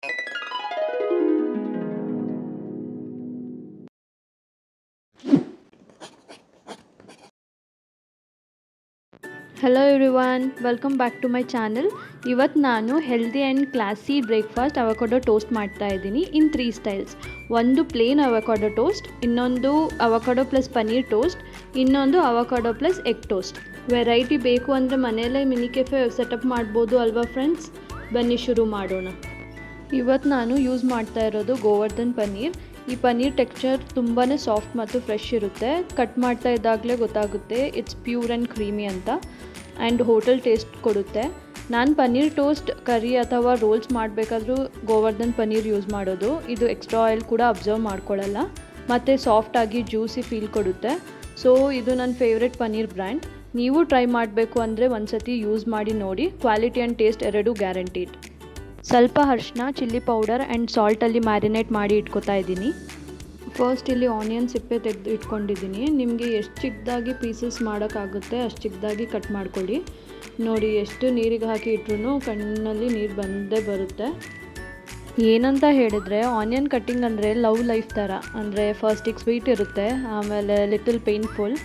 Hello everyone, welcome back to my channel. ಇವತ್ತು ನಾನು healthy and classy breakfast avocado toast ಮಾಡ್ತಾ ಇದ್ದೀನಿ in 3 styles. ಒಂದು ಪ್ಲೇನ್ ಅವಕಾಡೋ ಟೋಸ್ಟ್, ಇನ್ನೊಂದು ಅವಕಾಡೋ ಪ್ಲಸ್ ಪನ್ನೀರ್ ಟೋಸ್ಟ್, ಇನ್ನೊಂದು avocado plus egg toast. Variety ಬೇಕು ಅಂದರೆ ಮನೆಯಲ್ಲೇ ಮಿನಿ ಕೆಫೆ ಸೆಟಪ್ ಮಾಡ್ಬೋದು ಅಲ್ವಾ ಫ್ರೆಂಡ್ಸ್? ಬನ್ನಿ ಶುರು ಮಾಡೋಣ. ಇವತ್ತು ನಾನು ಯೂಸ್ ಮಾಡ್ತಾ ಇರೋದು ಗೋವರ್ಧನ್ ಪನ್ನೀರ್. ಈ ಪನ್ನೀರ್ ಟೆಕ್ಸ್ಚರ್ ತುಂಬಾ ಸಾಫ್ಟ್ ಮತ್ತು ಫ್ರೆಶ್ ಇರುತ್ತೆ. ಕಟ್ ಮಾಡ್ತಾ ಇದ್ದಾಗಲೇ ಗೊತ್ತಾಗುತ್ತೆ ಇಟ್ಸ್ ಪ್ಯೂರ್ ಆ್ಯಂಡ್ ಕ್ರೀಮಿ ಅಂತ, ಆ್ಯಂಡ್ ಹೋಟೆಲ್ ಟೇಸ್ಟ್ ಕೊಡುತ್ತೆ. ನಾನು ಪನ್ನೀರ್ ಟೋಸ್ಟ್, ಕರಿ ಅಥವಾ ರೋಲ್ಸ್ ಮಾಡಬೇಕಾದ್ರೂ ಗೋವರ್ಧನ್ ಪನ್ನೀರ್ ಯೂಸ್ ಮಾಡೋದು. ಇದು ಎಕ್ಸ್ಟ್ರಾ ಆಯಿಲ್ ಕೂಡ ಅಬ್ಸರ್ವ್ ಮಾಡ್ಕೊಳ್ಳಲ್ಲ ಮತ್ತು ಸಾಫ್ಟಾಗಿ ಜ್ಯೂಸಿ ಫೀಲ್ ಕೊಡುತ್ತೆ. ಸೊ ಇದು ನನ್ನ ಫೇವ್ರೆಟ್ ಪನ್ನೀರ್ ಬ್ರ್ಯಾಂಡ್. ನೀವು ಟ್ರೈ ಮಾಡಬೇಕು ಅಂದರೆ ಒಂದ್ಸತಿ ಯೂಸ್ ಮಾಡಿ ನೋಡಿ. ಕ್ವಾಲಿಟಿ ಆ್ಯಂಡ್ ಟೇಸ್ಟ್ ಎರಡೂ ಗ್ಯಾರಂಟೀಡ್. ಸ್ವಲ್ಪ ಅರಿಶಿನ, ಚಿಲ್ಲಿ ಪೌಡರ್ ಆ್ಯಂಡ್ ಸಾಲ್ಟಲ್ಲಿ ಮ್ಯಾರಿನೇಟ್ ಮಾಡಿ ಇಟ್ಕೊತಾ ಇದ್ದೀನಿ. ಫಸ್ಟ್ ಇಲ್ಲಿ ಆನಿಯನ್ ಸಿಪ್ಪೆ ತೆಗೆದು ಇಟ್ಕೊಂಡಿದ್ದೀನಿ. ನಿಮಗೆ ಎಷ್ಟು ಚಿಕ್ಕದಾಗಿ ಪೀಸಸ್ ಮಾಡೋಕ್ಕಾಗುತ್ತೆ ಅಷ್ಟು ಚಿಕ್ಕದಾಗಿ ಕಟ್ ಮಾಡ್ಕೊಳ್ಳಿ. ನೋಡಿ, ಎಷ್ಟು ನೀರಿಗೆ ಹಾಕಿ ಇಟ್ರೂ ಕಣ್ಣಲ್ಲಿ ನೀರು ಬಂದೇ ಬರುತ್ತೆ. ಏನಂತ ಹೇಳಿದರೆ ಆನಿಯನ್ ಕಟ್ಟಿಂಗ್ ಅಂದರೆ ಲವ್ ಲೈಫ್ ಥರ. ಅಂದರೆ ಫಸ್ಟಿಗೆ ಸ್ವೀಟ್ ಇರುತ್ತೆ, ಆಮೇಲೆ ಲಿಟಲ್ ಪೇನ್ಫುಲ್,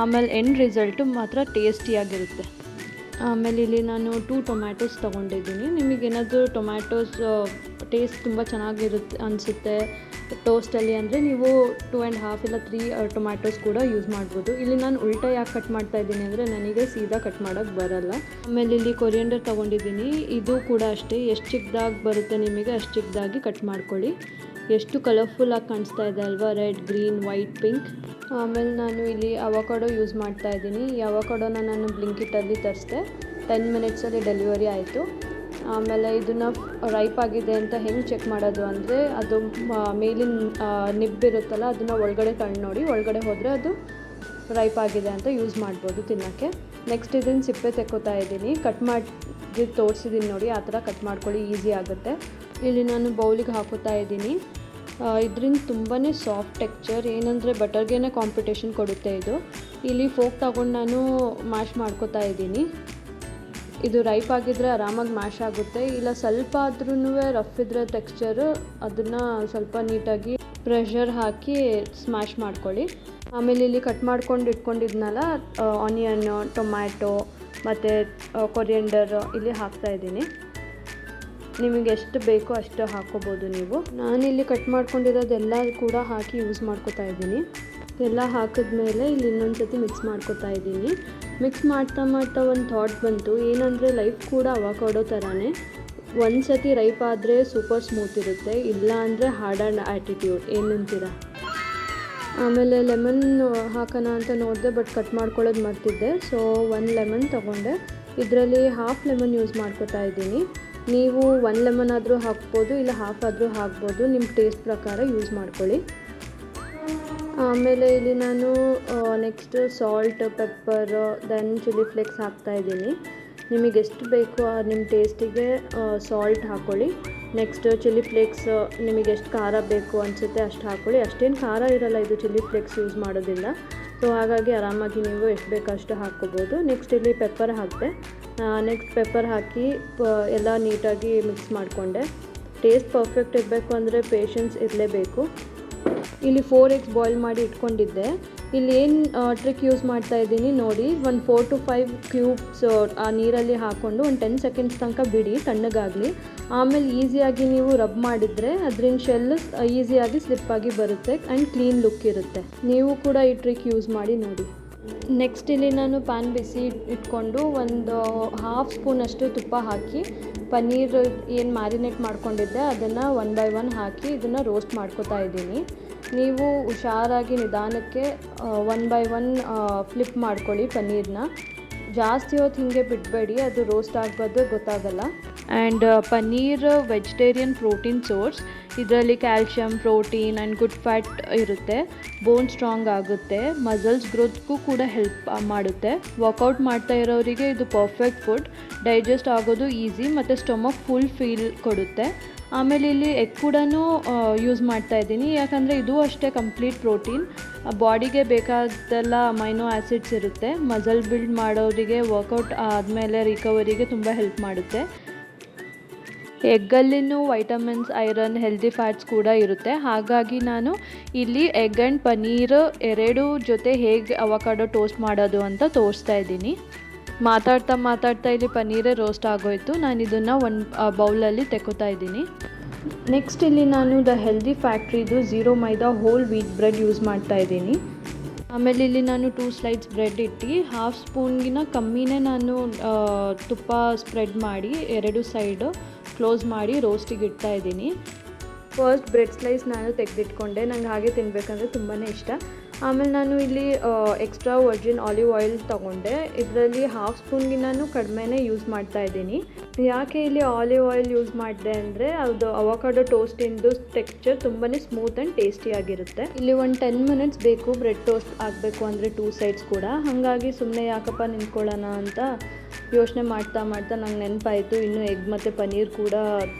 ಆಮೇಲೆ ಎಂಡ್ ರಿಸಲ್ಟು ಮಾತ್ರ ಟೇಸ್ಟಿಯಾಗಿರುತ್ತೆ. ಆಮೇಲೆ ಇಲ್ಲಿ ನಾನು 2 ಟೊಮ್ಯಾಟೋಸ್ ತೊಗೊಂಡಿದ್ದೀನಿ. ನಿಮಗೇನಾದರೂ ಟೊಮ್ಯಾಟೋಸ್ ಟೇಸ್ಟ್ ತುಂಬ ಚೆನ್ನಾಗಿರುತ್ತೆ ಅನಿಸುತ್ತೆ ಟೋಸ್ಟಲ್ಲಿ ಅಂದರೆ ನೀವು 2.5 ಇಲ್ಲ 3 ಟೊಮ್ಯಾಟೋಸ್ ಕೂಡ ಯೂಸ್ ಮಾಡ್ಬೋದು. ಇಲ್ಲಿ ನಾನು ಉಲ್ಟಾ ಯಾಕೆ ಕಟ್ ಮಾಡ್ತಾ ಇದ್ದೀನಿ ಅಂದರೆ ನನಗೆ ಸೀದಾ ಕಟ್ ಮಾಡೋಕ್ಕೆ ಬರಲ್ಲ. ಆಮೇಲೆ ಇಲ್ಲಿ ಕೊರಿಯಂಡರ್ ತೊಗೊಂಡಿದ್ದೀನಿ. ಇದು ಕೂಡ ಅಷ್ಟೇ, ಎಷ್ಟು ಚಿಕ್ಕದಾಗಿ ಬರುತ್ತೆ ನಿಮಗೆ ಅಷ್ಟು ಚಿಕ್ಕದಾಗಿ ಕಟ್ ಮಾಡ್ಕೊಳ್ಳಿ. ಎಷ್ಟು ಕಲರ್ಫುಲ್ಲಾಗಿ ಕಾಣಿಸ್ತಾ ಇದೆ ಅಲ್ವಾ? Red, green, white, pink. ಆಮೇಲೆ ನಾನು ಇಲ್ಲಿ ಅವಕಾಡೋ ಯೂಸ್ ಮಾಡ್ತಾ ಇದ್ದೀನಿ. ಈ ಅವಕಾಡೋನ ನಾನು ಬ್ಲಿಂಕಿಟಲ್ಲಿ ತರಿಸಿದೆ. 10 ಮಿನಿಟ್ಸಲ್ಲಿ ಡೆಲಿವರಿ ಆಯಿತು. ಆಮೇಲೆ ಇದನ್ನು ರೈಪ್ ಆಗಿದೆ ಅಂತ ಹೆಂಗೆ ಚೆಕ್ ಮಾಡೋದು ಅಂದರೆ, ಅದು ಮೇಲಿನ ನಿಬ್ಬಿರುತ್ತಲ್ಲ ಅದನ್ನು ಒಳಗಡೆ ತಗೊಂಡು ನೋಡಿ. ಒಳಗಡೆ ಹೋದರೆ ಅದು ರೈಪ್ ಆಗಿದೆ ಅಂತ ಯೂಸ್ ಮಾಡ್ಬೋದು ತಿನ್ನೋಕ್ಕೆ. ನೆಕ್ಸ್ಟ್ ಇದನ್ನು ಸಿಪ್ಪೆ ತೆಕ್ಕೋತಾ ಇದ್ದೀನಿ. ಕಟ್ ಮಾಡಿ ತೋರಿಸಿದ್ದೀನಿ ನೋಡಿ, ಆ ಥರ ಕಟ್ ಮಾಡ್ಕೊಳ್ಳಿ, ಈಸಿ ಆಗುತ್ತೆ. ಇಲ್ಲಿ ನಾನು ಬೌಲಿಗೆ ಹಾಕೋತಾ ಇದ್ದೀನಿ. ಇದರಿಂದ ತುಂಬಾ ಸಾಫ್ಟ್ ಟೆಕ್ಸ್ಚರ್, ಏನಂದರೆ ಬಟರ್ಗೇನೆ ಕಾಂಪಿಟೇಷನ್ ಕೊಡುತ್ತೆ ಇದು. ಇಲ್ಲಿ ಫೋಕ್ ತಗೊಂಡು ನಾನು ಮ್ಯಾಶ್ ಮಾಡ್ಕೋತಾ ಇದ್ದೀನಿ. ಇದು ರೈಪ್ ಆಗಿದ್ದರೆ ಆರಾಮಾಗಿ ಮ್ಯಾಶ್ ಆಗುತ್ತೆ. ಇಲ್ಲ ಸ್ವಲ್ಪ ಆದ್ರೂ ರಫ್ ಇದ್ರೆ ಟೆಕ್ಸ್ಚರು, ಅದನ್ನು ಸ್ವಲ್ಪ ನೀಟಾಗಿ ಪ್ರೆಷರ್ ಹಾಕಿ ಸ್ಮ್ಯಾಶ್ ಮಾಡ್ಕೊಳ್ಳಿ. ಆಮೇಲೆ ಇಲ್ಲಿ ಕಟ್ ಮಾಡ್ಕೊಂಡು ಇಟ್ಕೊಂಡಿದ್ನಲ್ಲ ಆನಿಯನ್, ಟೊಮ್ಯಾಟೊ ಮತ್ತು ಕೊರಿಯಂಡರ್ ಇಲ್ಲಿ ಹಾಕ್ತಾಯಿದ್ದೀನಿ. ನಿಮಗೆ ಎಷ್ಟು ಬೇಕೋ ಅಷ್ಟು ಹಾಕ್ಕೋಬೋದು ನೀವು. ನಾನಿಲ್ಲಿ ಕಟ್ ಮಾಡ್ಕೊಂಡಿರೋದೆಲ್ಲ ಕೂಡ ಹಾಕಿ ಯೂಸ್ ಮಾಡ್ಕೋತಾ ಇದ್ದೀನಿ. ಎಲ್ಲ ಹಾಕಿದ್ಮೇಲೆ ಇಲ್ಲಿ ಇನ್ನೊಂದು ಸತಿ ಮಿಕ್ಸ್ ಮಾಡ್ಕೋತಾ ಇದ್ದೀನಿ. ಮಿಕ್ಸ್ ಮಾಡ್ತಾ ಒಂದು ಥಾಟ್ ಬಂತು, ಏನಂದರೆ ಲೈಫ್ ಕೂಡ ಅವಕಾಡೋ ಥರನೇ. ಒಂದು ಸತಿ ರೈಪ್ ಆದರೆ ಸೂಪರ್ ಸ್ಮೂತ್ ಇರುತ್ತೆ, ಇಲ್ಲ ಅಂದರೆ ಹಾರ್ಡ್ ಆ್ಯಂಡ್ ಆ್ಯಟಿಟ್ಯೂಡ್. ಏನಂತೀರ? ಆಮೇಲೆ ಲೆಮನ್ ಹಾಕೋಣ ಅಂತ ನೋಡಿದೆ, ಬಟ್ ಕಟ್ ಮಾಡ್ಕೊಳ್ಳೋದು ಮರ್ತಿದ್ದೆ. ಸೊ 1 ಲೆಮನ್ ತೊಗೊಂಡೆ. ಇದರಲ್ಲಿ ಹಾಫ್ ಲೆಮನ್ ಯೂಸ್ ಮಾಡ್ಕೋತಾ ಇದ್ದೀನಿ. ನೀವು 1 ಲೆಮನ್ ಆದರೂ ಹಾಕ್ಬೋದು, ಇಲ್ಲ ಹಾಫ್ ಆದರೂ ಹಾಕ್ಬೋದು, ನಿಮ್ಮ ಟೇಸ್ಟ್ ಪ್ರಕಾರ ಯೂಸ್ ಮಾಡ್ಕೊಳ್ಳಿ. ಆಮೇಲೆ ಇಲ್ಲಿ ನಾನು next salt, pepper, then chilli flakes ಹಾಕ್ತಾಯಿದ್ದೀನಿ. ನಿಮಗೆ ಎಷ್ಟು ಬೇಕೋ ನಿಮ್ಮ ಟೇಸ್ಟಿಗೆ ಸಾಲ್ಟ್ ಹಾಕ್ಕೊಳ್ಳಿ. ನೆಕ್ಸ್ಟ್ ಚಿಲ್ಲಿ ಫ್ಲೇಕ್ಸ್, ನಿಮಗೆ ಎಷ್ಟು ಖಾರ ಬೇಕು ಅನಿಸುತ್ತೆ ಅಷ್ಟು ಹಾಕ್ಕೊಳ್ಳಿ. ಅಷ್ಟೇನು ಖಾರ ಇರಲ್ಲ ಇದು ಚಿಲ್ಲಿ ಫ್ಲೇಕ್ಸ್ ಯೂಸ್ ಮಾಡೋದ್ರಿಂದ. ಸೊ ಹಾಗಾಗಿ ಆರಾಮಾಗಿ ನೀವು ಎಷ್ಟು ಬೇಕೋ ಅಷ್ಟು ಹಾಕ್ಕೋಬೋದು. ನೆಕ್ಸ್ಟ್ ಇಲ್ಲಿ ಪೆಪ್ಪರ್ ಹಾಕಿದೆ. ನೆಕ್ಸ್ಟ್ ಪೆಪ್ಪರ್ ಹಾಕಿ ಎಲ್ಲ ನೀಟಾಗಿ ಮಿಕ್ಸ್ ಮಾಡಿಕೊಂಡೆ. ಟೇಸ್ಟ್ ಪರ್ಫೆಕ್ಟ್ ಇರಬೇಕು ಅಂದರೆ ಪೇಷನ್ಸ್ ಇರಲೇಬೇಕು. ಇಲ್ಲಿ 4 eggs ಬಾಯ್ಲ್ ಮಾಡಿ ಇಟ್ಕೊಂಡಿದ್ದೆ. ಇಲ್ಲಿ ಏನು ಟ್ರಿಕ್ ಯೂಸ್ ಮಾಡ್ತಾ ಇದ್ದೀನಿ ನೋಡಿ, ಒಂದು 4 to 5 ಕ್ಯೂಬ್ಸ್ ಆ ನೀರಲ್ಲಿ ಹಾಕ್ಕೊಂಡು ಒಂದು 10 ಸೆಕೆಂಡ್ಸ್ ತನಕ ಬಿಡಿ, ತಣ್ಣಗಾಗಲಿ. ಆಮೇಲೆ ಈಸಿಯಾಗಿ ನೀವು ರಬ್ ಮಾಡಿದರೆ ಅದರಿಂದ ಶೆಲ್ ಈಸಿಯಾಗಿ ಸ್ಲಿಪ್ಪಾಗಿ ಬರುತ್ತೆ ಆ್ಯಂಡ್ ಕ್ಲೀನ್ ಲುಕ್ ಇರುತ್ತೆ. ನೀವು ಕೂಡ ಈ ಟ್ರಿಕ್ ಯೂಸ್ ಮಾಡಿ ನೋಡಿ. ನೆಕ್ಸ್ಟ್ ಇಲ್ಲಿ ನಾನು ಪ್ಯಾನ್ ಬಿಸಿ ಇಟ್ಕೊಂಡು ಒಂದು 1/2 ಸ್ಪೂನಷ್ಟು ತುಪ್ಪ ಹಾಕಿ ಪನ್ನೀರ್ ಏನು ಮ್ಯಾರಿನೇಟ್ ಮಾಡ್ಕೊಂಡಿದ್ದೆ ಅದನ್ನು 1 by 1 ಹಾಕಿ ಇದನ್ನು ರೋಸ್ಟ್ ಮಾಡ್ಕೋತಾ ಇದ್ದೀನಿ. ನೀವು ಹುಷಾರಾಗಿ ನಿಧಾನಕ್ಕೆ 1 by 1 ಫ್ಲಿಪ್ ಮಾಡ್ಕೊಳ್ಳಿ ಪನ್ನೀರನ್ನ. ಜಾಸ್ತಿ ಹೊತ್ತು ಹೀಗೆ ಬಿಡಬೇಡಿ, ಅದು ರೋಸ್ಟ್ ಆಗೋದು ಗೊತ್ತಾಗಲ್ಲ. And paneer vegetarian protein source. ಇದರಲ್ಲಿ calcium, protein and good fat ಇರುತ್ತೆ. ಬೋನ್ ಸ್ಟ್ರಾಂಗ್ ಆಗುತ್ತೆ, ಮಸಲ್ಸ್ ಗ್ರೋತ್ಗೂ ಕೂಡ ಹೆಲ್ಪ್ ಮಾಡುತ್ತೆ. ವರ್ಕೌಟ್ ಮಾಡ್ತಾ ಇರೋರಿಗೆ ಇದು ಪರ್ಫೆಕ್ಟ್ ಫುಡ್. ಡೈಜೆಸ್ಟ್ ಆಗೋದು ಈಸಿ ಮತ್ತು ಸ್ಟೊಮಕ್ ಫುಲ್ ಫೀಲ್ ಕೊಡುತ್ತೆ. ಆಮೇಲೆ ಇಲ್ಲಿ ಎಗ್ ಕೂಡ ಯೂಸ್ ಮಾಡ್ತಾ ಇದ್ದೀನಿ, ಯಾಕಂದರೆ ಇದು ಅಷ್ಟೇ ಕಂಪ್ಲೀಟ್ ಪ್ರೋಟೀನ್. ಬಾಡಿಗೆ ಬೇಕಾದೆಲ್ಲ ಅಮೈನೋ ಆ್ಯಸಿಡ್ಸ್ ಇರುತ್ತೆ. ಮಸಲ್ ಬಿಲ್ಡ್ ಮಾಡೋರಿಗೆ, ವರ್ಕೌಟ್ ಆದಮೇಲೆ ರಿಕವರಿಗೆ ತುಂಬ ಹೆಲ್ಪ್ ಮಾಡುತ್ತೆ. ಎಗ್ಗಲ್ಲಿನೂ ವೈಟಮಿನ್ಸ್, ಐರನ್, ಹೆಲ್ದಿ ಫ್ಯಾಟ್ಸ್ ಕೂಡ ಇರುತ್ತೆ. ಹಾಗಾಗಿ ನಾನು ಇಲ್ಲಿ ಎಗ್ ಆ್ಯಂಡ್ ಪನ್ನೀರ್ ಎರಡೂ ಜೊತೆ ಹೇಗೆ ಅವಕಾಡೋ ಟೋಸ್ಟ್ ಮಾಡೋದು ಅಂತ ತೋರಿಸ್ತಾ ಇದ್ದೀನಿ. ಮಾತಾಡ್ತಾ ಇಲ್ಲಿ ಪನ್ನೀರೇ ರೋಸ್ಟ್ ಆಗೋಯ್ತು. ನಾನು ಇದನ್ನು ಒಂದು ಬೌಲಲ್ಲಿ ತೆಕ್ಕೋತಾ ಇದ್ದೀನಿ. ನೆಕ್ಸ್ಟ್ ಇಲ್ಲಿ ನಾನು ದ ಹೆಲ್ದಿ ಫ್ಯಾಕ್ಟ್ರಿದು 0 maida whole wheat bread use ಮಾಡ್ತಾ ಇದ್ದೀನಿ. ಆಮೇಲೆ ಇಲ್ಲಿ ನಾನು 2 ಸ್ಲೈಸ್ ಬ್ರೆಡ್ ಇಟ್ಟು ಹಾಫ್ ಸ್ಪೂನ್ಗಿನ ಕಮ್ಮಿನೇ ನಾನು ತುಪ್ಪ ಸ್ಪ್ರೆಡ್ ಮಾಡಿ 2 ಸೈಡು ಕ್ಲೋಸ್ ಮಾಡಿ ರೋಸ್ಟಿಗೆ ಇಡ್ತಾ ಇದ್ದೀನಿ. ಫಸ್ಟ್ ಬ್ರೆಡ್ ಸ್ಲೈಸ್ ನಾನು ತೆಗೆದಿಟ್ಕೊಂಡೆ, ನಂಗೆ ಹಾಗೆ ತಿನ್ನಬೇಕಂದ್ರೆ ತುಂಬಾ ಇಷ್ಟ. ಆಮೇಲೆ ನಾನು ಇಲ್ಲಿ ಎಕ್ಸ್ಟ್ರಾ ವರ್ಜಿನ್ ಆಲಿವ್ ಆಯಿಲ್ ತೊಗೊಂಡೆ. ಇದರಲ್ಲಿ ಹಾಫ್ ಸ್ಪೂನ್ಗೆ ನಾನು ಕಡಿಮೆನೇ ಯೂಸ್ ಮಾಡ್ತಾ ಇದ್ದೀನಿ. ಯಾಕೆ ಇಲ್ಲಿ ಆಲಿವ್ ಆಯಿಲ್ ಯೂಸ್ ಮಾಡಿದೆ ಅಂದರೆ ಅದು ಅವಕಾಡೋ ಟೋಸ್ಟಿಂದು ಟೆಕ್ಸ್ಚರ್ ತುಂಬಾ ಸ್ಮೂತ್ ಆ್ಯಂಡ್ ಟೇಸ್ಟಿಯಾಗಿರುತ್ತೆ. ಇಲ್ಲಿ ಒಂದು 10 ಮಿನಿಟ್ಸ್ ಬೇಕು ಬ್ರೆಡ್ ಟೋಸ್ಟ್ ಆಗಬೇಕು ಅಂದರೆ 2 ಸೈಡ್ಸ್ ಕೂಡ. ಹಾಗಾಗಿ ಸುಮ್ಮನೆ ಯಾಕಪ್ಪ ನಿಂತ್ಕೊಳ್ಳೋಣ ಅಂತ ಯೋಚನೆ ಮಾಡ್ತಾ ನಂಗೆ ನೆನಪಾಯಿತು ಇನ್ನು ಎಗ್ ಮತ್ತು ಪನ್ನೀರ್ ಕೂಡ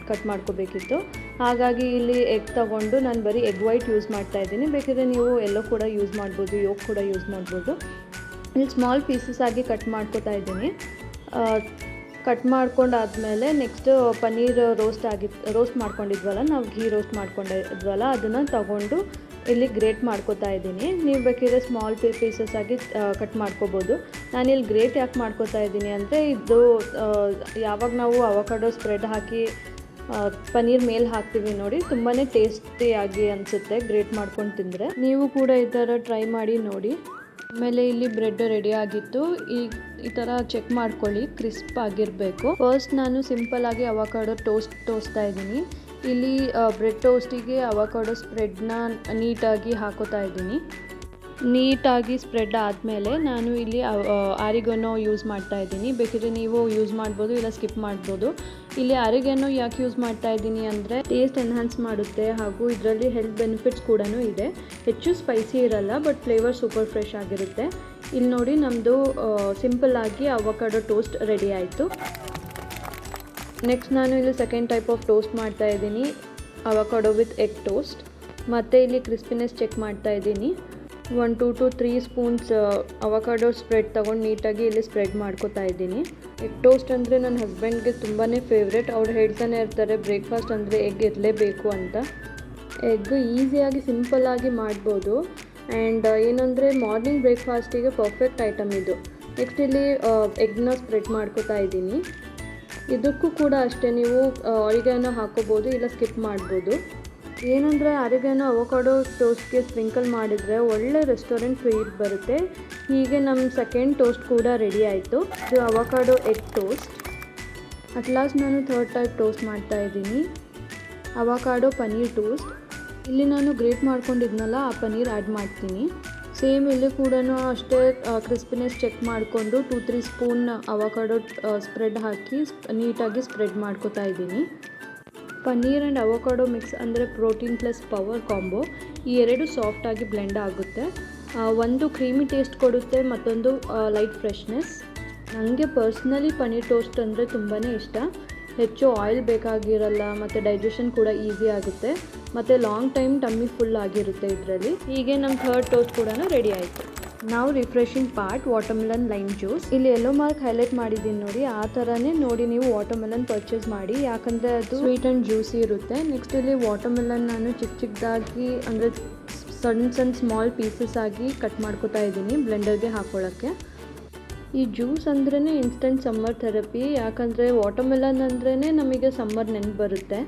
ಕಟ್ ಮಾಡ್ಕೋಬೇಕಿತ್ತು. ಹಾಗಾಗಿ ಇಲ್ಲಿ ಎಗ್ ತೊಗೊಂಡು ನಾನು ಬರೀ ಎಗ್ ವೈಟ್ ಯೂಸ್ ಮಾಡ್ತಾ ಇದ್ದೀನಿ. ಬೇಕಿದ್ರೆ ನೀವು ಎಲ್ಲೋ ಕೂಡ ಯೂಸ್ ಮಾಡ್ಬೋದು, ಯೋಕ್ ಕೂಡ ಯೂಸ್ ಮಾಡ್ಬೋದು. ಇಲ್ಲಿ ಸ್ಮಾಲ್ ಪೀಸಸ್ ಆಗಿ ಕಟ್ ಮಾಡ್ಕೋತಾ ಇದ್ದೀನಿ. ಕಟ್ ಮಾಡ್ಕೊಂಡಾದ್ಮೇಲೆ ನೆಕ್ಸ್ಟ್ ಪನ್ನೀರ್ ರೋಸ್ಟ್ ಮಾಡ್ಕೊಂಡಿದ್ವಲ್ಲ, ನಾವು ಘೀ ರೋಸ್ಟ್ ಮಾಡ್ಕೊಂಡಿದ್ವಲ್ಲ ಅದನ್ನು ತಗೊಂಡು ಇಲ್ಲಿ ಗ್ರೇಟ್ ಮಾಡ್ಕೋತಾ ಇದ್ದೀನಿ. ನೀವು ಬೇಕಿದ್ರೆ ಸ್ಮಾಲ್ ಪೀಸಸ್ ಆಗಿ ಕಟ್ ಮಾಡ್ಕೋಬೋದು. ನಾನಿಲ್ಲಿ ಗ್ರೇಟ್ ಯಾಕೆ ಮಾಡ್ಕೋತಾ ಇದ್ದೀನಿ ಅಂದರೆ ಇದು ಯಾವಾಗ ನಾವು ಅವಕಾಡೋ ಸ್ಪ್ರೆಡ್ ಹಾಕಿ ಪನ್ನೀರ್ ಮೇಲೆ ಹಾಕ್ತೀವಿ ನೋಡಿ, ತುಂಬಾ ಟೇಸ್ಟಿಯಾಗಿ ಅನಿಸುತ್ತೆ ಗ್ರೇಟ್ ಮಾಡ್ಕೊಂಡು ತಿಂದರೆ. ನೀವು ಕೂಡ ಈ ಥರ ಟ್ರೈ ಮಾಡಿ ನೋಡಿ. ಆಮೇಲೆ ಇಲ್ಲಿ ಬ್ರೆಡ್ ರೆಡಿ ಆಗಿತ್ತು. ಈ ಥರ ಚೆಕ್ ಮಾಡ್ಕೊಳ್ಳಿ, ಕ್ರಿಸ್ಪ್ ಆಗಿರಬೇಕು. ಫಸ್ಟ್ ನಾನು ಸಿಂಪಲ್ಲಾಗಿ ಅವಕಾಡೋ ಟೋಸ್ತಾ ಇದ್ದೀನಿ. ಇಲ್ಲಿ ಬ್ರೆಡ್ ಟೋಸ್ಟಿಗೆ ಅವಕಾಡೋ ಸ್ಪ್ರೆಡ್ನ ನೀಟಾಗಿ ಹಾಕೋತಾ ಇದ್ದೀನಿ. ನೀಟಾಗಿ ಸ್ಪ್ರೆಡ್ ಆದಮೇಲೆ ನಾನು ಇಲ್ಲಿ ಆರಿಗನೋ ಯೂಸ್ ಮಾಡ್ತಾ ಇದ್ದೀನಿ. ಬೇಕಿದ್ರೆ ನೀವು ಯೂಸ್ ಮಾಡ್ಬೋದು, ಇಲ್ಲ ಸ್ಕಿಪ್ ಮಾಡ್ಬೋದು. ಇಲ್ಲಿ ಆರಿಗನೋ ಯಾಕೆ ಯೂಸ್ ಮಾಡ್ತಾ ಇದ್ದೀನಿ ಅಂದರೆ ಟೇಸ್ಟ್ ಎನ್ಹಾನ್ಸ್ ಮಾಡುತ್ತೆ, ಹಾಗೂ ಇದರಲ್ಲಿ ಹೆಲ್ತ್ ಬೆನಿಫಿಟ್ಸ್ ಕೂಡ ಇದೆ. ಹೆಚ್ಚು ಸ್ಪೈಸಿ ಇರಲ್ಲ, ಬಟ್ ಫ್ಲೇವರ್ ಸೂಪರ್ ಫ್ರೆಶ್ ಆಗಿರುತ್ತೆ. ಇಲ್ಲಿ ನೋಡಿ ನಮ್ಮದು ಸಿಂಪಲ್ಲಾಗಿ ಅವಕಾಡೋ ಟೋಸ್ಟ್ ರೆಡಿ ಆಯಿತು. ನೆಕ್ಸ್ಟ್ ನಾನು ಇಲ್ಲಿ ಸೆಕೆಂಡ್ ಟೈಪ್ ಆಫ್ ಟೋಸ್ಟ್ ಮಾಡ್ತಾ ಇದ್ದೀನಿ, ಅವಕಾಡೋ ವಿತ್ ಎಗ್ ಟೋಸ್ಟ್. ಮತ್ತು ಇಲ್ಲಿ ಕ್ರಿಸ್ಪಿನೆಸ್ ಚೆಕ್ ಮಾಡ್ತಾ ಇದ್ದೀನಿ. 1 2 to 3 ಸ್ಪೂನ್ಸ್ ಅವಕಾಡೋ ಸ್ಪ್ರೆಡ್ ತೊಗೊಂಡು ನೀಟಾಗಿ ಇಲ್ಲಿ ಸ್ಪ್ರೆಡ್ ಮಾಡ್ಕೋತಾ ಇದ್ದೀನಿ. ಎಗ್ ಟೋಸ್ಟ್ ಅಂದರೆ ನನ್ನ ಹಸ್ಬೆಂಡ್ಗೆ ತುಂಬಾ ಫೇವ್ರೆಟ್. ಅವ್ರು ಹೇಳ್ತಾನೆ ಇರ್ತಾರೆ ಬ್ರೇಕ್ಫಾಸ್ಟ್ ಅಂದರೆ ಎಗ್ ಇರಲೇಬೇಕು ಅಂತ. ಎಗ್ ಈಸಿಯಾಗಿ ಸಿಂಪಲ್ಲಾಗಿ ಮಾಡ್ಬೋದು. ಆ್ಯಂಡ್ ಏನಂದರೆ ಮಾರ್ನಿಂಗ್ ಬ್ರೇಕ್ಫಾಸ್ಟಿಗೆ ಪರ್ಫೆಕ್ಟ್ ಐಟಮ್ ಇದು. ನೆಕ್ಸ್ಟ್ ಇಲ್ಲಿ ಎಗ್ನ ಸ್ಪ್ರೆಡ್ ಮಾಡ್ಕೋತಾ ಇದ್ದೀನಿ. ಇದಕ್ಕೂ ಕೂಡ ಅಷ್ಟೇ, ನೀವು ಆರಿಗ್ಯಾನೋ ಹಾಕೋಬೋದು, ಇಲ್ಲ ಸ್ಕಿಪ್ ಮಾಡ್ಬೋದು. ಏನಂದರೆ ಆರಿಗ್ಯಾನೋ ಅವಕಾಡೋ ಟೋಸ್ಟ್ಗೆ ಸ್ಪ್ರಿಂಕಲ್ ಮಾಡಿದರೆ ಒಳ್ಳೆ ರೆಸ್ಟೋರೆಂಟ್ ಫೀಲ್ ಬರುತ್ತೆ. ಹೀಗೆ ನಮ್ಮ ಸೆಕೆಂಡ್ ಟೋಸ್ಟ್ ಕೂಡ ರೆಡಿ ಆಯಿತು. ಇದು avocado egg toast. At last ನಾನು ಥರ್ಡ್ ಟೈಪ್ ಟೋಸ್ಟ್ ಮಾಡ್ತಾ ಇದ್ದೀನಿ, ಅವಕಾಡೋ ಪನ್ನೀರ್ ಟೋಸ್ಟ್. ಇಲ್ಲಿ ನಾನು ಗ್ರೇಟ್ ಮಾಡ್ಕೊಂಡಿದ್ನಲ್ಲ ಆ ಪನ್ನೀರ್ ಆ್ಯಡ್ ಮಾಡ್ತೀನಿ. ಸೇಮ್ ಇಲ್ಲಿ ಕೂಡ ಅಷ್ಟೇ ಕ್ರಿಸ್ಪಿನೆಸ್ ಚೆಕ್ ಮಾಡಿಕೊಂಡು 2-3 ಸ್ಪೂನ್ ಅವಕಾಡೋ ಸ್ಪ್ರೆಡ್ ಹಾಕಿ ನೀಟಾಗಿ ಸ್ಪ್ರೆಡ್ ಮಾಡ್ಕೋತಾ ಇದ್ದೀನಿ. ಪನ್ನೀರ್ ಆ್ಯಂಡ್ ಅವಕಾಡೋ ಮಿಕ್ಸ್ ಅಂದರೆ ಪ್ರೋಟೀನ್ ಪ್ಲಸ್ ಪವರ್ ಕಾಂಬೋ. ಈ ಎರಡು ಸಾಫ್ಟಾಗಿ ಬ್ಲೆಂಡ್ ಆಗುತ್ತೆ. ಒಂದು ಕ್ರೀಮಿ ಟೇಸ್ಟ್ ಕೊಡುತ್ತೆ, ಮತ್ತೊಂದು ಲೈಟ್ ಫ್ರೆಶ್ನೆಸ್. ನನಗೆ ಪರ್ಸ್ನಲಿ ಪನ್ನೀರ್ ಟೋಸ್ಟ್ ಅಂದರೆ ತುಂಬಾ ಇಷ್ಟ. ಹೆಚ್ಚು ಆಯಿಲ್ ಬೇಕಾಗಿರಲ್ಲ, ಮತ್ತು ಡೈಜೆಷನ್ ಕೂಡ ಈಸಿ ಆಗುತ್ತೆ, ಮತ್ತು ಲಾಂಗ್ ಟೈಮ್ ಟಮ್ಮಿ ಫುಲ್ ಆಗಿರುತ್ತೆ ಇದರಲ್ಲಿ. ಹೀಗೆ ನಮ್ಮ ಥರ್ಡ್ ಟೋಸ್ಟ್ ಕೂಡ ರೆಡಿ ಆಯಿತು. ನಾವು refreshing part watermelon lime juice. ಇಲ್ಲಿ ಎಲ್ಲೋ ಮಾರ್ಕ್ ಹೈಲೈಟ್ ಮಾಡಿದ್ದೀನಿ ನೋಡಿ, ಆ ಥರನೇ ನೋಡಿ ನೀವು ವಾಟರ್ಮೆಲನ್ ಪರ್ಚೇಸ್ ಮಾಡಿ, ಯಾಕಂದರೆ ಅದು ಸ್ವೀಟ್ ಆ್ಯಂಡ್ ಜ್ಯೂಸಿ ಇರುತ್ತೆ. ನೆಕ್ಸ್ಟ್ ಇಲ್ಲಿ ವಾಟರ್ಮೆಲನ್ ನಾನು ಚಿಕ್ಕದಾಗಿ ಅಂದರೆ ಸಣ್ಣ ಸ್ಮಾಲ್ ಪೀಸಸ್ ಆಗಿ ಕಟ್ ಮಾಡ್ಕೋತಾ ಇದ್ದೀನಿ ಬ್ಲೆಂಡರ್ಗೆ ಹಾಕೊಳ್ಳೋಕ್ಕೆ. ಈ ಜ್ಯೂಸ್ ಅಂದ್ರೇ ಇನ್ಸ್ಟೆಂಟ್ ಸಮ್ಮರ್ ಥೆರಪಿ. ಯಾಕಂದರೆ ವಾಟರ್ಮೆಲನ್ ಅಂದ್ರೇ ನಮಗೆ ಸಮ್ಮರ್ ನೆನಪು ಬರುತ್ತೆ.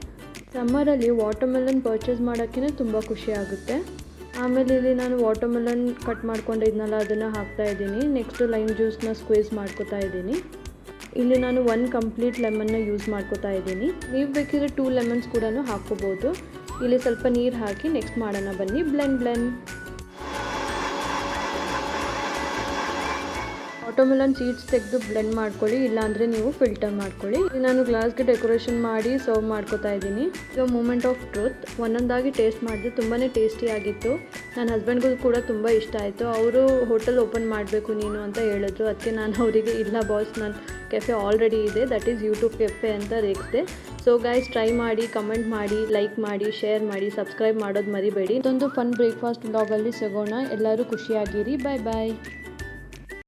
ಸಮ್ಮರಲ್ಲಿ ವಾಟರ್ಮೆಲನ್ ಪರ್ಚೇಸ್ ಮಾಡೋಕ್ಕೇ ತುಂಬ ಖುಷಿ ಆಗುತ್ತೆ. ಆಮೇಲೆ ಇಲ್ಲಿ ನಾನು ವಾಟರ್ಮೆಲನ್ ಕಟ್ ಮಾಡ್ಕೊಂಡಿದ್ನಲ್ಲ ಅದನ್ನು ಹಾಕ್ತಾ ಇದ್ದೀನಿ. ನೆಕ್ಸ್ಟು ಲೈಮ್ ಜ್ಯೂಸ್ನ ಸ್ಕ್ವೀಸ್ ಮಾಡ್ಕೋತಾ ಇದ್ದೀನಿ. ಇಲ್ಲಿ ನಾನು 1 ಕಂಪ್ಲೀಟ್ ಲೆಮನ್ನ ಯೂಸ್ ಮಾಡ್ಕೋತಾ ಇದ್ದೀನಿ. ನೀವು ಬೇಕಿದ್ರೆ 2 ಲೆಮನ್ಸ್ ಕೂಡ ಹಾಕ್ಕೋಬೋದು. ಇಲ್ಲಿ ಸ್ವಲ್ಪ ನೀರು ಹಾಕಿ ನೆಕ್ಸ್ಟ್ ಮಾಡೋಣ ಬನ್ನಿ. ಬ್ಲೆಂಡ್ ವಾಟರ್ಮೆಲನ್ ಸೀಡ್ಸ್ ತೆಗೆದು ಬ್ಲೆಂಡ್ ಮಾಡ್ಕೊಳ್ಳಿ, ಇಲ್ಲಾಂದರೆ ನೀವು ಫಿಲ್ಟರ್ ಮಾಡ್ಕೊಳ್ಳಿ. ನಾನು ಗ್ಲಾಸ್ಗೆ ಡೆಕೋರೇಷನ್ ಮಾಡಿ ಸರ್ವ್ ಮಾಡ್ಕೋತಾ ಇದ್ದೀನಿ. ಇದು ಮೂಮೆಂಟ್ ಆಫ್ ಟ್ರೂತ್. ಒಂದೊಂದಾಗಿ ಟೇಸ್ಟ್ ಮಾಡಿದೆ, ತುಂಬಾ ಟೇಸ್ಟಿಯಾಗಿತ್ತು. ನನ್ನ ಹಸ್ಬೆಂಡ್ಗೂ ಕೂಡ ತುಂಬ ಇಷ್ಟ ಆಯಿತು. ಅವರು ಹೋಟೆಲ್ ಓಪನ್ ಮಾಡಬೇಕು ನೀನು ಅಂತ ಹೇಳಿದ್ರು. ಅದಕ್ಕೆ ನಾನು ಅವರಿಗೆ ಇಲ್ಲ ಬಾಸ್, ನನ್ನ ಕೆಫೆ ಆಲ್ರೆಡಿ ಇದೆ, ದಟ್ ಈಸ್ ಯೂಟ್ಯೂಬ್ ಕೆಫೆ ಅಂತ ರೇಗಿಸಿದೆ. ಸೊ ಗೈಸ್, ಟ್ರೈ ಮಾಡಿ, ಕಮೆಂಟ್ ಮಾಡಿ, ಲೈಕ್ ಮಾಡಿ, ಶೇರ್ ಮಾಡಿ, ಸಬ್ಸ್ಕ್ರೈಬ್ ಮಾಡೋದು ಮರಿಬೇಡಿ. ಇದೊಂದು ಫನ್ ಬ್ರೇಕ್ಫಾಸ್ಟ್ ವ್ಲಾಗಲ್ಲಿ ಸಿಗೋಣ. ಎಲ್ಲರೂ ಖುಷಿಯಾಗಿರಿ. ಬಾಯ್ ಬಾಯ್.